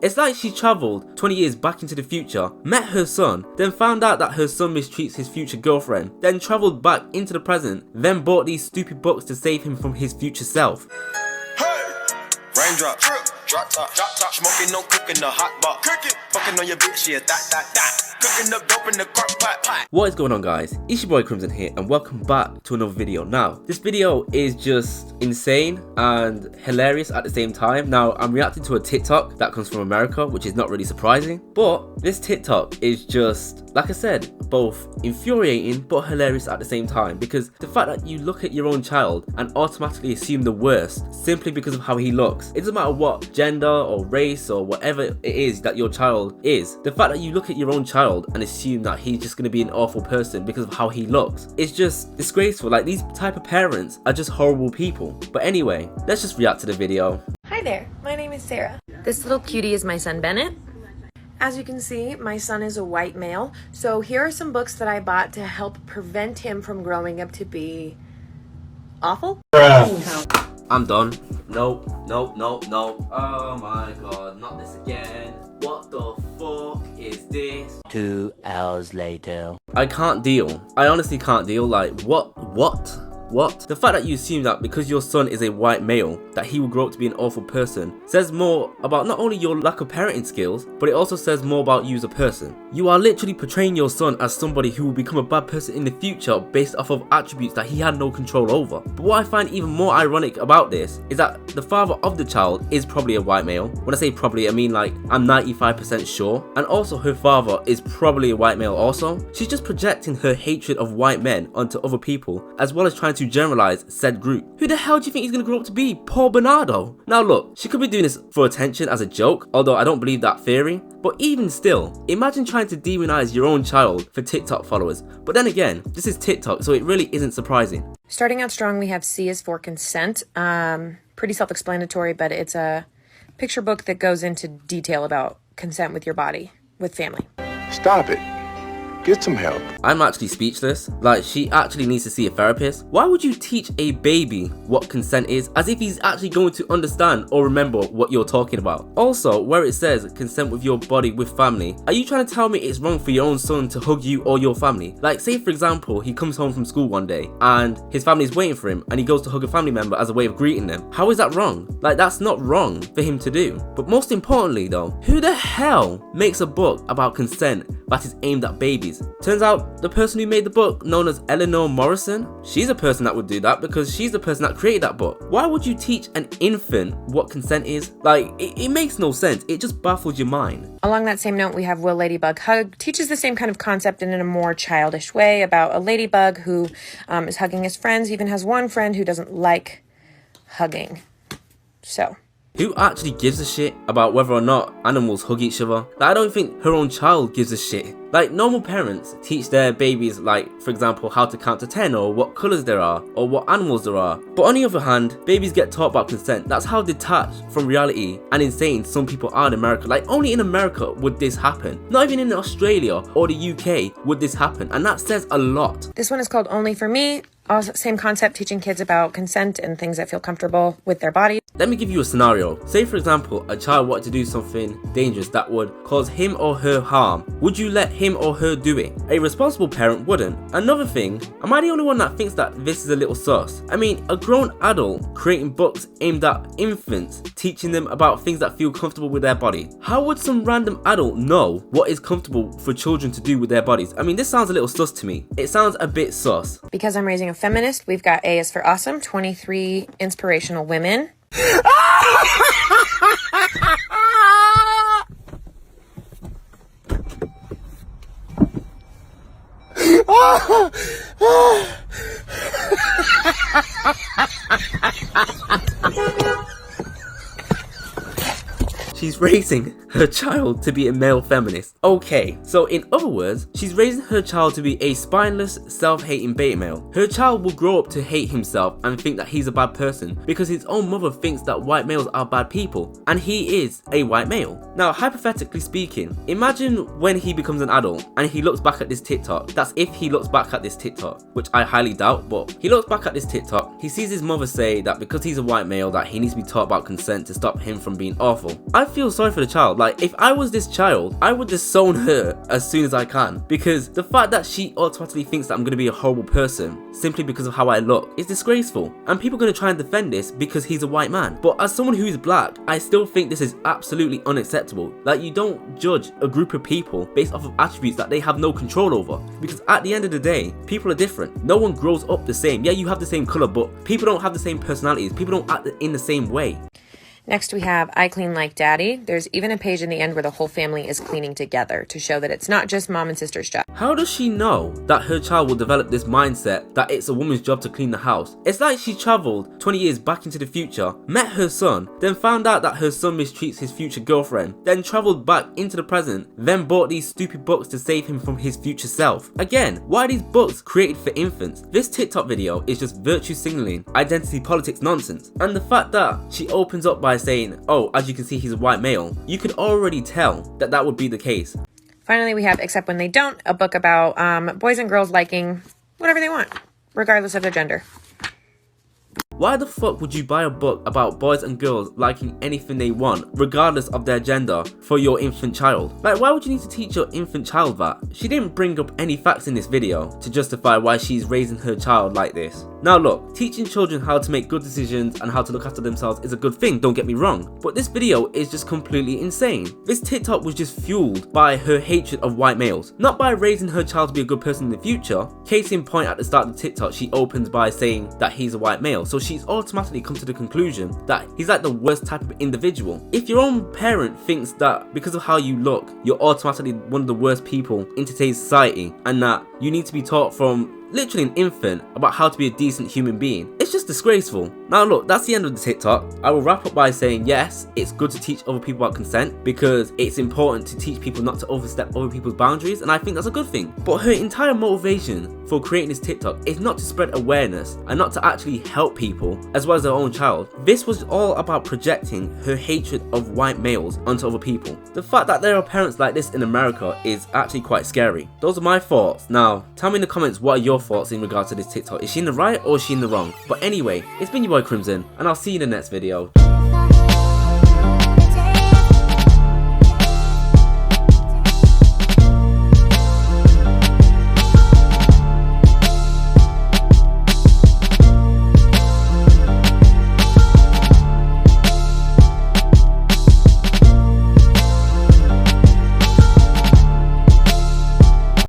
It's like she travelled 20 years back into the future, met her son, then found out that her son mistreats his future girlfriend, then travelled back into the present, then bought these stupid books to save him from his future self. Raindrop, drop top, smoking, no cooking, the hot pot, cooking, fucking on your bitch, yeah, that, cooking up dope in the crock pot. What is going on, guys? It's your boy Crimson here, and welcome back to another video. Now, this video is just insane and hilarious at the same time. Now, I'm reacting to a TikTok that comes from America, which is not really surprising, but this TikTok is just, like I said, both infuriating but hilarious at the same time, because the fact that you look at your own child and automatically assume the worst simply because of how he looks. It doesn't matter what gender or race or whatever it is that your child is. The fact that you look at your own child and assume that he's just going to be an awful person because of how he looks, it's just disgraceful. Like, these type of parents are just horrible people. But anyway, let's just react to the video. Hi there, my name is Sarah. This little cutie is my son Bennett. As you can see, my son is a white male, so here are some books that I bought to help prevent him from growing up to be awful. I'm done. Nope. Oh my god, not this again. What the fuck is this? 2 hours later. I can't deal. I honestly can't deal. Like, what? The fact that you assume that because your son is a white male that he will grow up to be an awful person says more about not only your lack of parenting skills, but it also says more about you as a person. You are literally portraying your son as somebody who will become a bad person in the future based off of attributes that he had no control over. But what I find even more ironic about this is that the father of the child is probably a white male. When I say probably, I mean like I'm 95% sure. And also her father is probably a white male also. She's just projecting her hatred of white men onto other people, as well as trying to generalize said group. Who the hell do you think he's gonna grow up to be? Paul Bernardo? Now look, she could be doing this for attention as a joke, although I don't believe that theory. But even still, imagine trying to demonize your own child for TikTok followers. But then again, this is TikTok, so it really isn't surprising. Starting out strong, we have C is for consent. Pretty self-explanatory, but it's a picture book that goes into detail about consent with your body, with family. Stop it. Get some help. I'm actually speechless. Like, she actually needs to see a therapist. Why would you teach a baby what consent is as if he's actually going to understand or remember what you're talking about? Also, where it says consent with your body with family, are you trying to tell me it's wrong for your own son to hug you or your family? Like, say for example, he comes home from school one day and his family's waiting for him and he goes to hug a family member as a way of greeting them. How is that wrong? Like, that's not wrong for him to do. But most importantly though, who the hell makes a book about consent that is aimed at babies? Turns out the person who made the book, known as Eleanor Morrison, she's a person that would do that because she's the person that created that book. Why would you teach an infant what consent is? Like, it makes no sense. It just baffles your mind. Along that same note, we have Will Ladybug Hug. Teaches the same kind of concept in a more childish way about a ladybug who is hugging his friends. He even has one friend who doesn't like hugging. So... who actually gives a shit about whether or not animals hug each other? Like, I don't think her own child gives a shit. Like, normal parents teach their babies, like, for example, how to count to 10 or what colours there are or what animals there are. But on the other hand, babies get taught about consent. That's how detached from reality and insane some people are in America. Like, only in America would this happen. Not even in Australia or the UK would this happen. And that says a lot. This one is called Only for Me. Also, same concept, teaching kids about consent and things that feel comfortable with their body. Let me give you a scenario. Say for example, a child wanted to do something dangerous that would cause him or her harm. Would you let him or her do it? A responsible parent wouldn't. Another thing, am I the only one that thinks that this is a little sus? I mean, a grown adult creating books aimed at infants, teaching them about things that feel comfortable with their body. How would some random adult know what is comfortable for children to do with their bodies? I mean, this sounds a little sus to me. It sounds a bit sus. Because I'm raising a feminist, we've got A is for awesome, 23 inspirational women. She's raising her child to be a male feminist. Okay, so in other words, she's raising her child to be a spineless, self-hating beta male. Her child will grow up to hate himself and think that he's a bad person because his own mother thinks that white males are bad people, and he is a white male. Now, hypothetically speaking, imagine when he becomes an adult and he looks back at this TikTok. That's if he looks back at this TikTok, which I highly doubt, but he looks back at this TikTok, he sees his mother say that because he's a white male that he needs to be taught about consent to stop him from being awful. I feel sorry for the child. Like, if I was this child, I would disown her as soon as I can, because the fact that she automatically thinks that I'm gonna be a horrible person simply because of how I look is disgraceful, and people are gonna try and defend this because he's a white man. But as someone who is black, I still think this is absolutely unacceptable. Like, you don't judge a group of people based off of attributes that they have no control over, because at the end of the day, people are different. No one grows up the same. Yeah, you have the same color, but people don't have the same personalities. People don't act in the same way. Next we have I Clean Like Daddy. There's even a page in the end where the whole family is cleaning together to show that it's not just mom and sister's job. How does she know that her child will develop this mindset that it's a woman's job to clean the house? It's like she traveled 20 years back into the future, met her son, then found out that her son mistreats his future girlfriend, then traveled back into the present, then bought these stupid books to save him from his future self. Again, why are these books created for infants? This TikTok video is just virtue signaling, identity politics nonsense. And the fact that she opens up by saying, oh, as you can see, he's a white male, you could already tell that that would be the case. Finally, we have Except When They Don't, a book about boys and girls liking whatever they want, regardless of their gender. Why the fuck would you buy a book about boys and girls liking anything they want, regardless of their gender, for your infant child? Like, why would you need to teach your infant child that? She didn't bring up any facts in this video to justify why she's raising her child like this. Now look, teaching children how to make good decisions and how to look after themselves is a good thing, don't get me wrong, but this video is just completely insane. This TikTok was just fueled by her hatred of white males, not by raising her child to be a good person in the future. Case in point, at the start of the TikTok, she opens by saying that he's a white male, so she's automatically come to the conclusion that he's like the worst type of individual. If your own parent thinks that because of how you look, you're automatically one of the worst people in today's society, and that you need to be taught from literally an infant about how to be a decent human being, it's just disgraceful. Now look, that's the end of the TikTok. I will wrap up by saying yes, it's good to teach other people about consent because it's important to teach people not to overstep other people's boundaries, and I think that's a good thing. But her entire motivation for creating this TikTok is not to spread awareness and not to actually help people as well as her own child. This was all about projecting her hatred of white males onto other people. The fact that there are parents like this in America is actually quite scary. Those are my thoughts. Now tell me in the comments, what are your thoughts in regards to this TikTok? Is she in the right or is she in the wrong? But anyway, it's been your boy Crimson, and I'll see you in the next video.